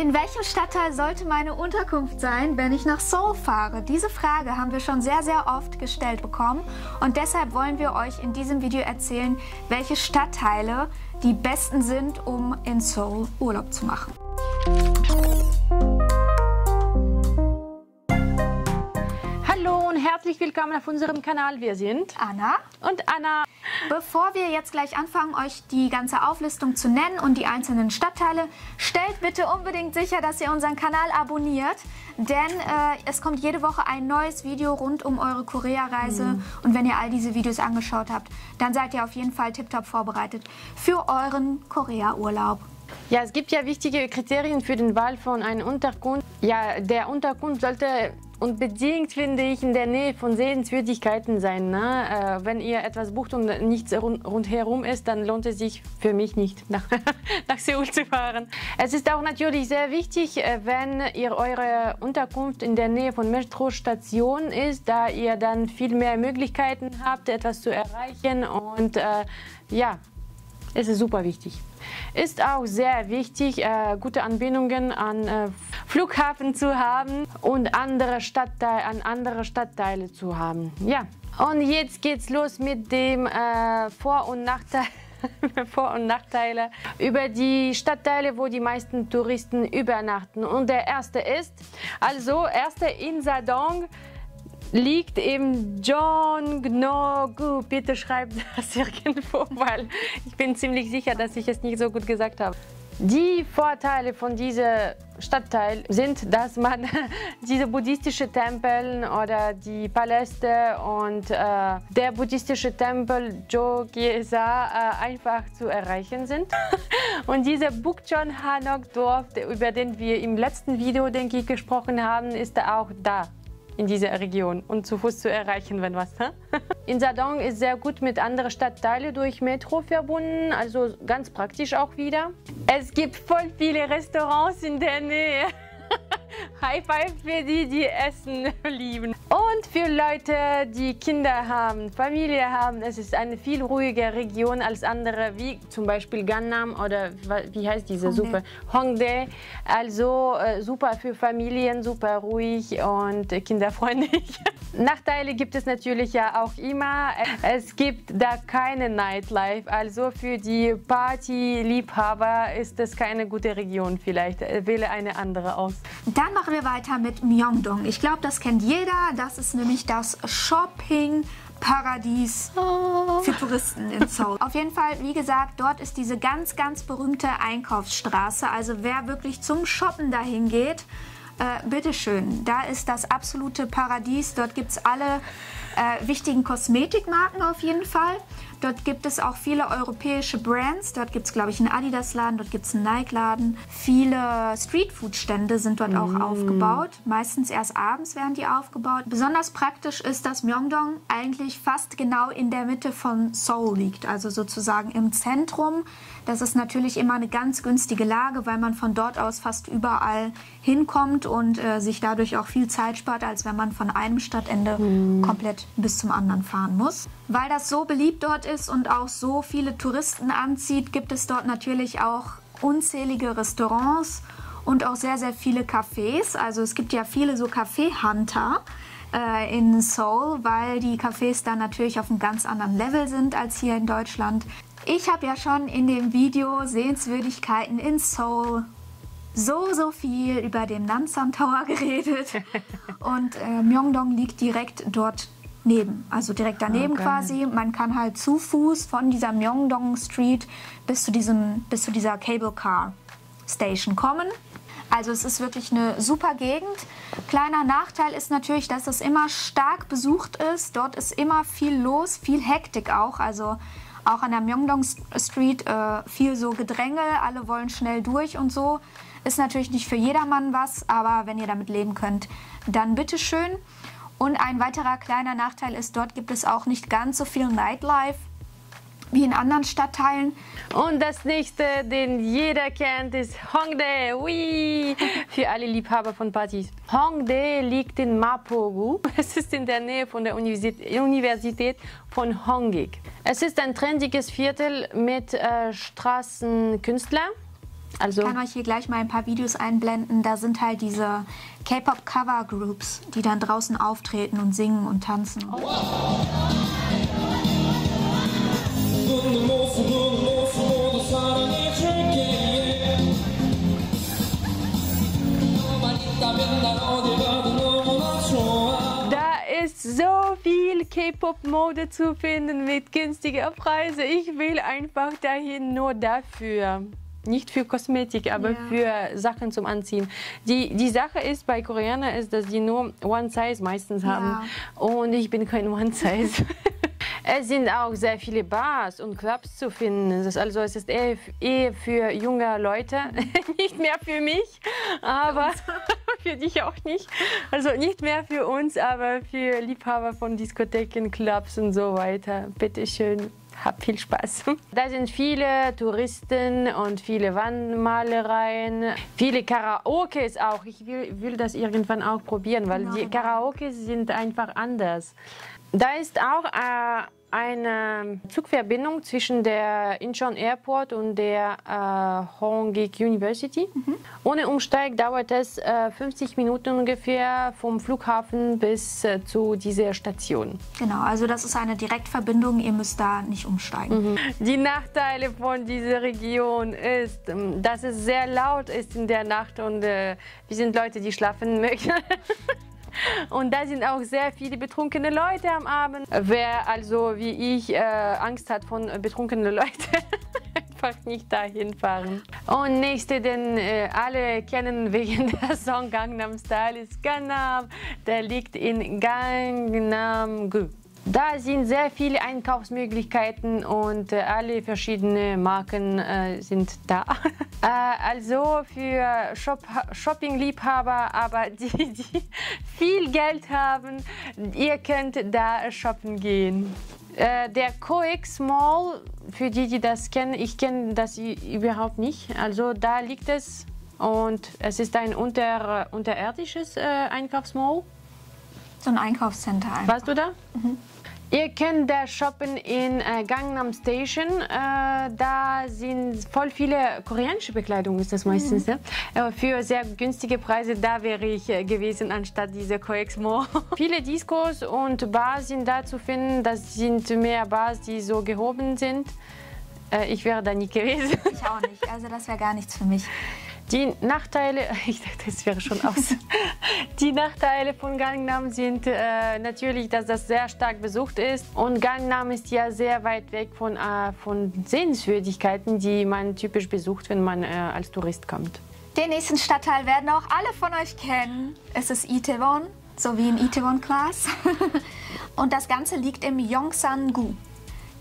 In welchem Stadtteil sollte meine Unterkunft sein, wenn ich nach Seoul fahre? Diese Frage haben wir schon sehr, sehr oft gestellt bekommen und deshalb wollen wir euch in diesem Video erzählen, welche Stadtteile die besten sind, um in Seoul Urlaub zu machen. Hallo und herzlich willkommen auf unserem Kanal. Wir sind Anna und Anna. Bevor wir jetzt gleich anfangen, euch die ganze Auflistung zu nennen und die einzelnen Stadtteile, stellt bitte unbedingt sicher, dass ihr unseren Kanal abonniert, denn es kommt jede Woche ein neues Video rund um eure Korea-Reise und wenn ihr all diese Videos angeschaut habt, dann seid ihr auf jeden Fall tipptopp vorbereitet für euren Korea-Urlaub. Ja, es gibt ja wichtige Kriterien für den Wahl von einer Unterkunft. Ja, der Unterkunft sollte unbedingt, finde ich, in der Nähe von Sehenswürdigkeiten sein. Ne? Wenn ihr etwas bucht und nichts rundherum ist, dann lohnt es sich für mich nicht, nach Seoul zu fahren. Es ist auch natürlich sehr wichtig, wenn ihr eure Unterkunft in der Nähe von Metrostationen ist, da ihr dann viel mehr Möglichkeiten habt, etwas zu erreichen und ja, es ist super wichtig. Ist auch sehr wichtig, gute Anbindungen an Flughafen zu haben und an andere Stadtteile zu haben. Ja, und jetzt geht's los mit dem Vor- und Nachteile über die Stadtteile, wo die meisten Touristen übernachten. Und der erste ist, Insadong liegt im Jeongno-gu. Bitte schreibt das irgendwo, weil ich bin ziemlich sicher, dass ich es nicht so gut gesagt habe. Die Vorteile von diesem Stadtteil sind, dass man diese buddhistischen Tempel oder die Paläste und der buddhistische Tempel Jogyesa einfach zu erreichen sind. Und dieser Bukchon-Hanok-Dorf, über den wir im letzten Video, denke ich, gesprochen haben, ist auch da in dieser Region und zu Fuß zu erreichen, wenn was. Insadong ist sehr gut mit anderen Stadtteilen durch Metro verbunden, also ganz praktisch auch wieder. Es gibt voll viele Restaurants in der Nähe. High Five für die, die Essen lieben. Und für Leute, die Kinder haben, Familie haben, es ist eine viel ruhigere Region als andere, wie zum Beispiel Gangnam oder wie heißt diese Suppe? Hongdae. Also super für Familien, super ruhig und kinderfreundlich. Nachteile gibt es natürlich ja auch immer. Es gibt da keine Nightlife, also für die Party-Liebhaber ist es keine gute Region vielleicht. Wähle eine andere aus. Dann machen wir weiter mit Myeongdong. Ich glaube, das kennt jeder. Das ist nämlich das Shopping-Paradies für Touristen in Seoul. Auf jeden Fall, wie gesagt, dort ist diese ganz, ganz berühmte Einkaufsstraße. Also wer wirklich zum Shoppen dahin geht, bitteschön, da ist das absolute Paradies. Dort gibt es alle wichtigen Kosmetikmarken auf jeden Fall. Dort gibt es auch viele europäische Brands. Dort gibt es, glaube ich, einen Adidas-Laden, dort gibt es einen Nike-Laden. Viele Streetfood-Stände sind dort auch aufgebaut. Meistens erst abends werden die aufgebaut. Besonders praktisch ist, dass Myeongdong eigentlich fast genau in der Mitte von Seoul liegt, also sozusagen im Zentrum. Das ist natürlich immer eine ganz günstige Lage, weil man von dort aus fast überall hinkommt und sich dadurch auch viel Zeit spart, als wenn man von einem Stadtende komplett bis zum anderen fahren muss. Weil das so beliebt dort ist und auch so viele Touristen anzieht, gibt es dort natürlich auch unzählige Restaurants und auch sehr, sehr viele Cafés. Also es gibt ja viele so Café-Hunter in Seoul, weil die Cafés dann natürlich auf einem ganz anderen Level sind als hier in Deutschland. Ich habe ja schon in dem Video Sehenswürdigkeiten in Seoul so viel über den Namsan Tower geredet und Myeongdong liegt direkt dort neben, also direkt daneben quasi. Man kann halt zu Fuß von dieser Myeongdong Street bis zu dieser Cable Car Station kommen. Also es ist wirklich eine super Gegend. Kleiner Nachteil ist natürlich, dass es immer stark besucht ist. Dort ist immer viel los, viel Hektik auch. Also auch an der Myeongdong Street viel so Gedränge, alle wollen schnell durch und so. Ist natürlich nicht für jedermann was, aber wenn ihr damit leben könnt, dann bitteschön. Und ein weiterer kleiner Nachteil ist, dort gibt es auch nicht ganz so viel Nightlife wie in anderen Stadtteilen. Und das nächste, den jeder kennt, ist Hongdae. Ui! Für alle Liebhaber von Partys. Hongdae liegt in Mapogu. Es ist in der Nähe von der Universität von Hongik. Es ist ein trendiges Viertel mit Straßenkünstlern. Also ich kann euch hier gleich mal ein paar Videos einblenden. Da sind halt diese K-Pop-Cover-Groups, die dann draußen auftreten und singen und tanzen. Da ist so viel K-Pop-Mode zu finden mit günstiger Preise. Ich will einfach dahin nur dafür. Nicht für Kosmetik, aber für Sachen zum Anziehen. Die Sache ist bei Koreanern ist, dass die nur One Size meistens haben. Und ich bin kein One Size. Es sind auch sehr viele Bars und Clubs zu finden. Also es ist eher für junge Leute, nicht mehr für mich, aber für dich auch nicht. Also nicht mehr für uns, aber für Liebhaber von Diskotheken, Clubs und so weiter. Bitte schön. Hab viel Spaß. Da sind viele Touristen und viele Wandmalereien, viele Karaokes auch. Ich will das irgendwann auch probieren, weil die Karaokes sind einfach anders. Da ist auch eine Zugverbindung zwischen der Incheon Airport und der Hongik University. Ohne Umsteig dauert es 50 Minuten ungefähr vom Flughafen bis zu dieser Station. Genau, also das ist eine Direktverbindung, ihr müsst da nicht umsteigen. Die Nachteile von dieser Region ist, dass es sehr laut ist in der Nacht und wir sind Leute, die schlafen möchten. Und da sind auch sehr viele betrunkene Leute am Abend. Wer also wie ich Angst hat von betrunkenen Leuten, einfach nicht dahin fahren. Und nächste, den alle kennen wegen der Song Gangnam Style, ist Gangnam. Der liegt in Gangnam-gu. Da sind sehr viele Einkaufsmöglichkeiten und alle verschiedene Marken sind da. Also für Shopping-Liebhaber, aber die viel Geld haben, ihr könnt da shoppen gehen. Der COEX Mall, für die das kennen, ich kenne das überhaupt nicht. Also da liegt es und es ist ein unterirdisches Einkaufsmall. So ein Einkaufscenter einfach. Warst du da? Ihr könnt da shoppen in Gangnam Station. Da sind voll viele koreanische Bekleidung, ist das meistens. Für sehr günstige Preise, da wäre ich gewesen, anstatt dieser COEX Mall. Viele Discos und Bars sind da zu finden. Das sind mehr Bars, die so gehoben sind. Ich wäre da nie gewesen. Ich auch nicht, also das wäre gar nichts für mich. Die Nachteile, ich dachte, das wäre schon aus. Die Nachteile von Gangnam sind natürlich, dass das sehr stark besucht ist. Und Gangnam ist ja sehr weit weg von Sehenswürdigkeiten, die man typisch besucht, wenn man als Tourist kommt. Den nächsten Stadtteil werden auch alle von euch kennen. Es ist Itaewon, so wie in Itaewon Class. Und das Ganze liegt im Yongsan-gu.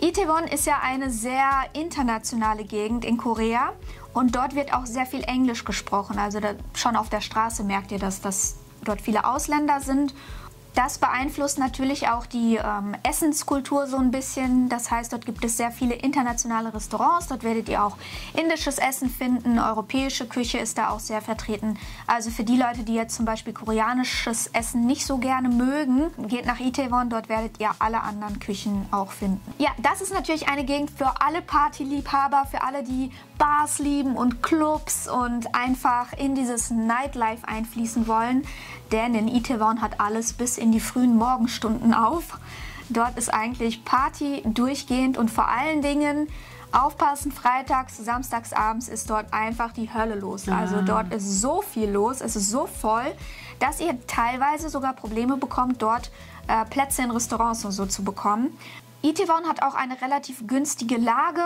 Itaewon ist ja eine sehr internationale Gegend in Korea und dort wird auch sehr viel Englisch gesprochen. Also schon auf der Straße merkt ihr, dass dort viele Ausländer sind. Das beeinflusst natürlich auch die Essenskultur so ein bisschen. Das heißt, dort gibt es sehr viele internationale Restaurants. Dort werdet ihr auch indisches Essen finden. Europäische Küche ist da auch sehr vertreten. Also für die Leute, die jetzt zum Beispiel koreanisches Essen nicht so gerne mögen, geht nach Itaewon. Dort werdet ihr alle anderen Küchen auch finden. Ja, das ist natürlich eine Gegend für alle Partyliebhaber, für alle, die Bars lieben und Clubs und einfach in dieses Nightlife einfließen wollen. Denn in Itaewon hat alles bis in die frühen Morgenstunden auf. Dort ist eigentlich Party durchgehend und vor allen Dingen aufpassen, freitags, samstags abends ist dort einfach die Hölle los. Also dort ist so viel los, es ist so voll, dass ihr teilweise sogar Probleme bekommt, dort Plätze in Restaurants und so zu bekommen. Itaewon hat auch eine relativ günstige Lage.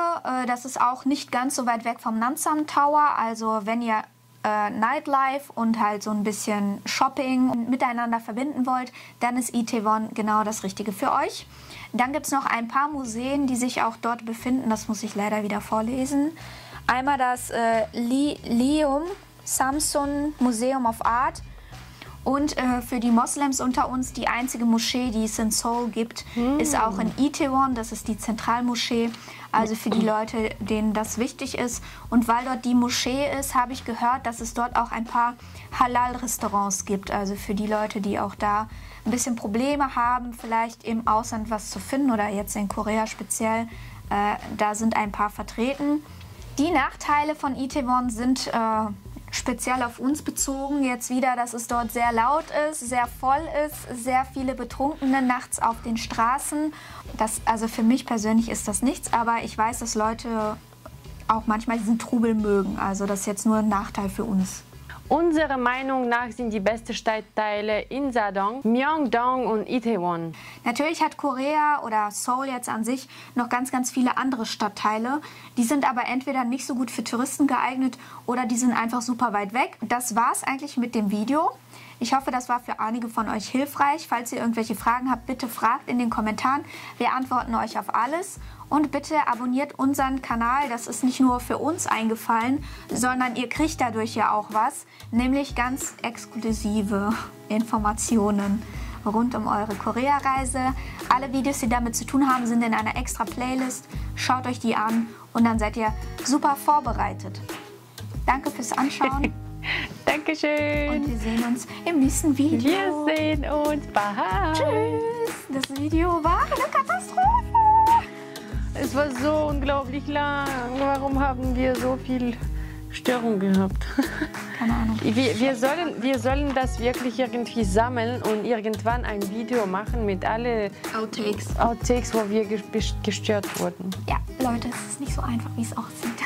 Das ist auch nicht ganz so weit weg vom Nansam Tower. Also wenn ihr Nightlife und halt so ein bisschen Shopping miteinander verbinden wollt, dann ist Itaewon genau das Richtige für euch. Dann gibt es noch ein paar Museen, die sich auch dort befinden. Das muss ich leider wieder vorlesen. Einmal das Leeum Samsun Museum of Art. Und für die Moslems unter uns, die einzige Moschee, die es in Seoul gibt, ist auch in Itaewon. Das ist die Zentralmoschee. Also für die Leute, denen das wichtig ist. Und weil dort die Moschee ist, habe ich gehört, dass es dort auch ein paar Halal-Restaurants gibt. Also für die Leute, die auch da ein bisschen Probleme haben, vielleicht im Ausland was zu finden oder jetzt in Korea speziell. Da sind ein paar vertreten. Die Nachteile von Itaewon sind speziell auf uns bezogen jetzt wieder, dass es dort sehr laut ist, sehr voll ist, sehr viele Betrunkene nachts auf den Straßen. Also für mich persönlich ist das nichts, aber ich weiß, dass Leute auch manchmal diesen Trubel mögen. Also das ist jetzt nur ein Nachteil für uns. Unserer Meinung nach sind die besten Stadtteile Insadong, Myeongdong und Itaewon. Natürlich hat Korea oder Seoul jetzt an sich noch ganz, ganz viele andere Stadtteile. Die sind aber entweder nicht so gut für Touristen geeignet oder die sind einfach super weit weg. Das war's eigentlich mit dem Video. Ich hoffe, das war für einige von euch hilfreich. Falls ihr irgendwelche Fragen habt, bitte fragt in den Kommentaren. Wir antworten euch auf alles. Und bitte abonniert unseren Kanal. Das ist nicht nur für uns eingefallen, sondern ihr kriegt dadurch ja auch was. Nämlich ganz exklusive Informationen rund um eure Korea-Reise. Alle Videos, die damit zu tun haben, sind in einer extra Playlist. Schaut euch die an und dann seid ihr super vorbereitet. Danke fürs Anschauen. Dankeschön. Und wir sehen uns im nächsten Video. Wir sehen uns. Bye. Tschüss. Das Video war eine Katastrophe. Es war so unglaublich lang. Warum haben wir so viel Störung gehabt? Keine Ahnung. Wir sollen das wirklich irgendwie sammeln und irgendwann ein Video machen mit alle Outtakes, wo wir gestört wurden. Ja, Leute, es ist nicht so einfach, wie es aussieht.